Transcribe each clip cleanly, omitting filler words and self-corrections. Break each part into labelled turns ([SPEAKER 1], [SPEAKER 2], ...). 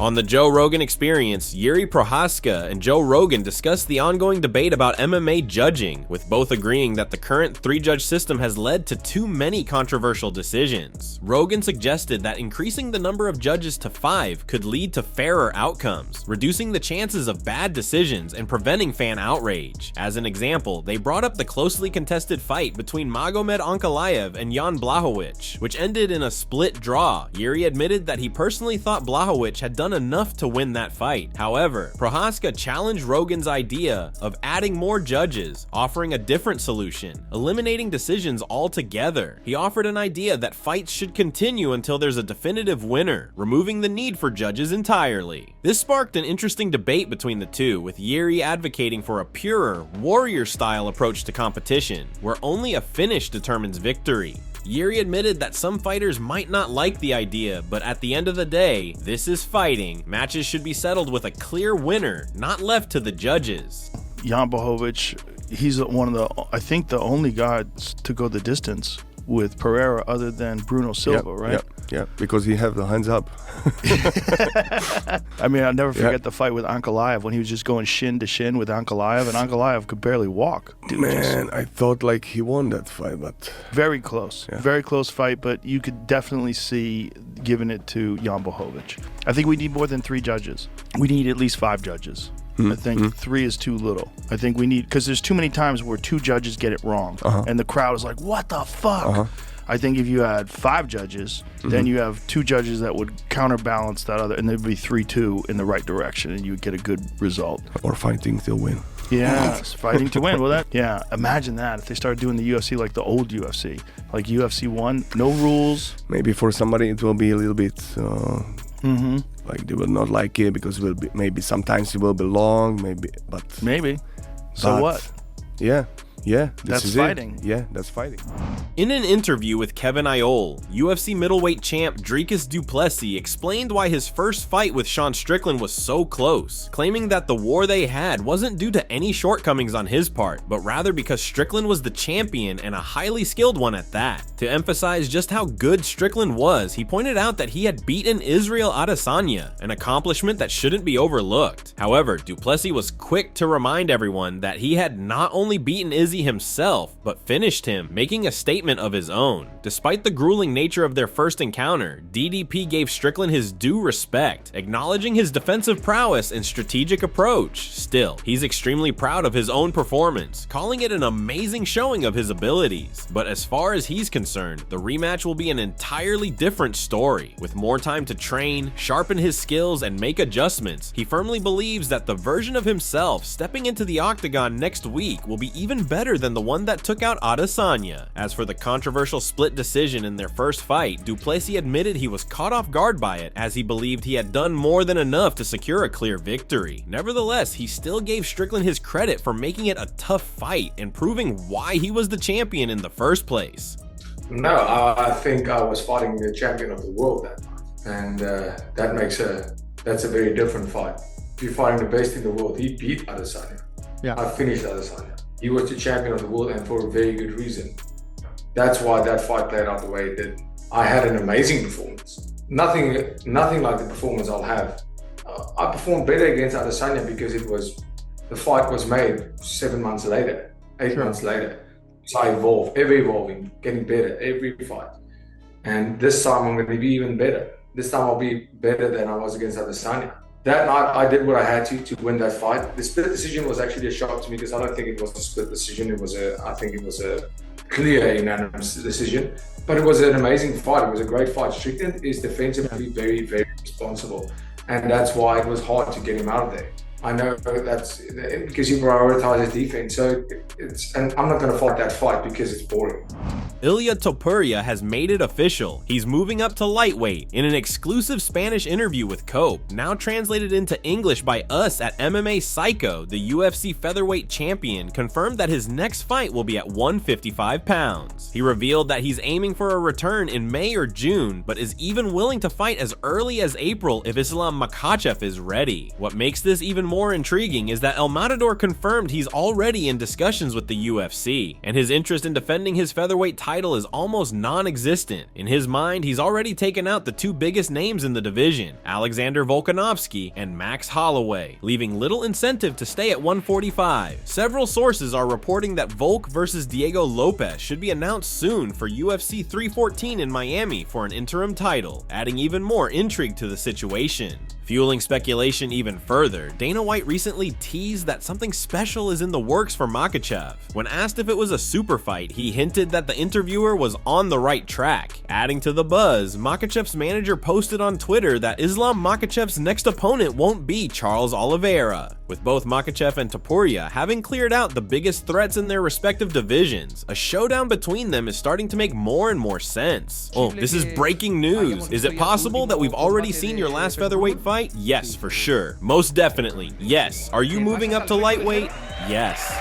[SPEAKER 1] On the Joe Rogan Experience, Jiri Prochazka and Joe Rogan discussed the ongoing debate about MMA judging, with both agreeing that the current 3-judge system has led to too many controversial decisions. Rogan suggested that increasing the number of judges to 5 could lead to fairer outcomes, reducing the chances of bad decisions and preventing fan outrage. As an example, they brought up the closely contested fight between Magomed Ankalaev and Jan Blachowicz, which ended in a split draw. Jiri admitted that he personally thought Blachowicz had done enough to win that fight. However, Prochazka challenged Rogan's idea of adding more judges, offering a different solution, eliminating decisions altogether. He offered an idea that fights should continue until there's a definitive winner, removing the need for judges entirely. This sparked an interesting debate between the two, with Jiri advocating for a purer, warrior-style approach to competition, where only a finish determines victory. Jiri admitted that some fighters might not like the idea, but at the end of the day, this is fighting. Matches should be settled with a clear winner, not left to the judges.
[SPEAKER 2] Jan Blachowicz, he's one of the, I think, the only guy to go the distance with Pereira other than Bruno Silva, right?
[SPEAKER 3] Yeah, because he have the hands up.
[SPEAKER 2] I mean, I'll never forget the fight with Ankalaev when he was just going shin to shin with Ankalaev, and Ankalaev could barely walk.
[SPEAKER 3] Man, I thought like he won that fight, but...
[SPEAKER 2] Very close. Yeah. Very close fight, but you could definitely see giving it to Jan Blachowicz. I think we need more than 3 judges. We need at least 5 judges. I think 3 is too little. I think we need, because there's too many times where 2 judges get it wrong, and the crowd is like, what the fuck? I think if you had 5 judges, then you have 2 judges that would counterbalance that other, and there'd be 3-2 in the right direction, and you would get a good result.
[SPEAKER 3] Or fighting to win.
[SPEAKER 2] Yeah, fighting to win. Well, imagine that if they started doing the UFC like the old UFC, like UFC 1, no rules.
[SPEAKER 3] Maybe for somebody it will be a little bit... Like they will not like it because it will be, maybe sometimes it will be long, maybe.
[SPEAKER 2] So what?
[SPEAKER 3] Yeah,
[SPEAKER 2] that's fighting.
[SPEAKER 3] Yeah, that's fighting.
[SPEAKER 1] In an interview with Kevin Iole, UFC middleweight champ Dricus du Plessis explained why his first fight with Sean Strickland was so close, claiming that the war they had wasn't due to any shortcomings on his part, but rather because Strickland was the champion and a highly skilled one at that. To emphasize just how good Strickland was, he pointed out that he had beaten Israel Adesanya, an accomplishment that shouldn't be overlooked. However, du Plessis was quick to remind everyone that he had not only beaten Izzy himself, but finished him, making a statement of his own. Despite the grueling nature of their first encounter, DDP gave Strickland his due respect, acknowledging his defensive prowess and strategic approach. Still, he's extremely proud of his own performance, calling it an amazing showing of his abilities. But as far as he's concerned, the rematch will be an entirely different story. With more time to train, sharpen his skills, and make adjustments, he firmly believes that the version of himself stepping into the octagon next week will be even better than the one that took out Adesanya. As for the controversial split decision in their first fight, du Plessis admitted he was caught off guard by it, as he believed he had done more than enough to secure a clear victory. Nevertheless, he still gave Strickland his credit for making it a tough fight and proving why he was the champion in the first place.
[SPEAKER 4] No, I think I was fighting the champion of the world that night, and that's a very different fight. If you're fighting the best in the world, he beat Adesanya. I finished Adesanya. He was the champion of the world, and for a very good reason. That's why that fight played out the way it did. I had an amazing performance. Nothing like the performance I'll have. I performed better against Adesanya because the fight was made 7 months later, 8 months later. So I evolved, ever evolving, getting better every fight. And this time I'm going to be even better. This time I'll be better than I was against Adesanya. That night, I did what I had to win that fight. The split decision was actually a shock to me because I don't think it was a split decision. I think it was a clear unanimous decision. But it was an amazing fight. It was a great fight. Strickland is defensively very, very responsible. And that's why it was hard to get him out of there. I know that's because he prioritizes defense. And I'm not going to fight that fight because it's boring.
[SPEAKER 1] Ilia Topuria has made it official. He's moving up to lightweight. In an exclusive Spanish interview with Cope, now translated into English by us at MMA Psycho, the UFC featherweight champion confirmed that his next fight will be at 155 pounds. He revealed that he's aiming for a return in May or June, but is even willing to fight as early as April if Islam Makhachev is ready. What makes this even more intriguing is that El Matador confirmed he's already in discussions with the UFC, and his interest in defending his featherweight title is almost non-existent. In his mind, he's already taken out the two biggest names in the division, Alexander Volkanovski and Max Holloway, leaving little incentive to stay at 145. Several sources are reporting that Volk versus Diego Lopes should be announced soon for UFC 314 in Miami for an interim title, adding even more intrigue to the situation. Fueling speculation even further, Dana White recently teased that something special is in the works for Makhachev. When asked if it was a super fight, he hinted that the interviewer was on the right track. Adding to the buzz, Makhachev's manager posted on Twitter that Islam Makhachev's next opponent won't be Charles Oliveira. With both Makhachev and Topuria having cleared out the biggest threats in their respective divisions, a showdown between them is starting to make more and more sense. Oh, this is breaking news. Is it possible that we've already seen your last featherweight fight? Yes, for sure. Most definitely. Yes. Are you moving up to lightweight? Yes.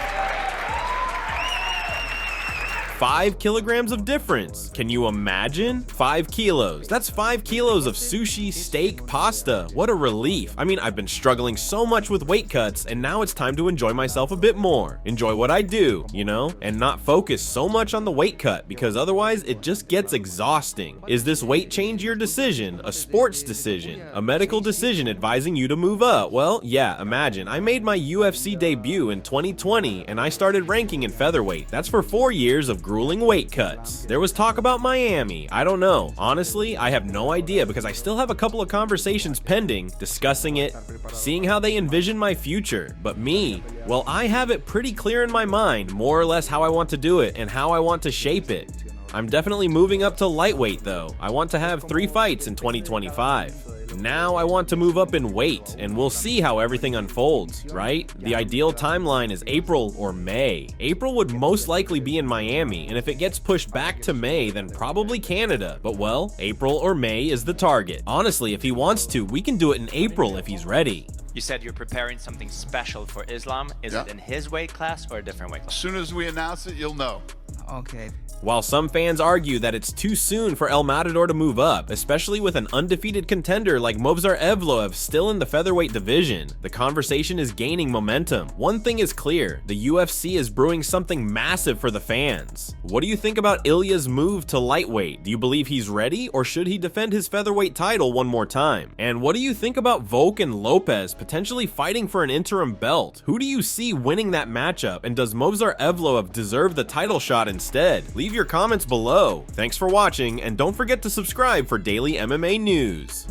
[SPEAKER 1] 5 kilograms of difference. Can you imagine? 5 kilos. That's 5 kilos of sushi, steak, pasta. What a relief. I mean, I've been struggling so much with weight cuts, and now it's time to enjoy myself a bit more. Enjoy what I do, you know, and not focus so much on the weight cut, because otherwise it just gets exhausting. Is this weight change your decision? A sports decision? A medical decision advising you to move up? Well, yeah, imagine. I made my UFC debut in 2020, and I started ranking in featherweight. That's for 4 years of grueling weight cuts. There was talk about Miami. I don't know. Honestly, I have no idea because I still have a couple of conversations pending, discussing it, seeing how they envision my future. But me, well, I have it pretty clear in my mind, more or less how I want to do it and how I want to shape it. I'm definitely moving up to lightweight though. I want to have 3 fights in 2025. Now I want to move up in weight, and we'll see how everything unfolds, right? The ideal timeline is April or May. April would most likely be in Miami, and if it gets pushed back to May, then probably Canada. But well, April or May is the target. Honestly, if he wants to, we can do it in April if he's ready.
[SPEAKER 5] You said you're preparing something special for Islam. Is it in his weight class or a different weight class?
[SPEAKER 6] As soon as we announce it, you'll know.
[SPEAKER 7] Okay.
[SPEAKER 1] While some fans argue that it's too soon for El Matador to move up, especially with an undefeated contender like Movsar Evloev still in the featherweight division, the conversation is gaining momentum. One thing is clear, the UFC is brewing something massive for the fans. What do you think about Ilya's move to lightweight? Do you believe he's ready, or should he defend his featherweight title one more time? And what do you think about Volk and Lopes potentially fighting for an interim belt? Who do you see winning that matchup, and does Movsar Evloev deserve the title shot instead? Leave your comments below. Thanks for watching, and don't forget to subscribe for daily MMA news.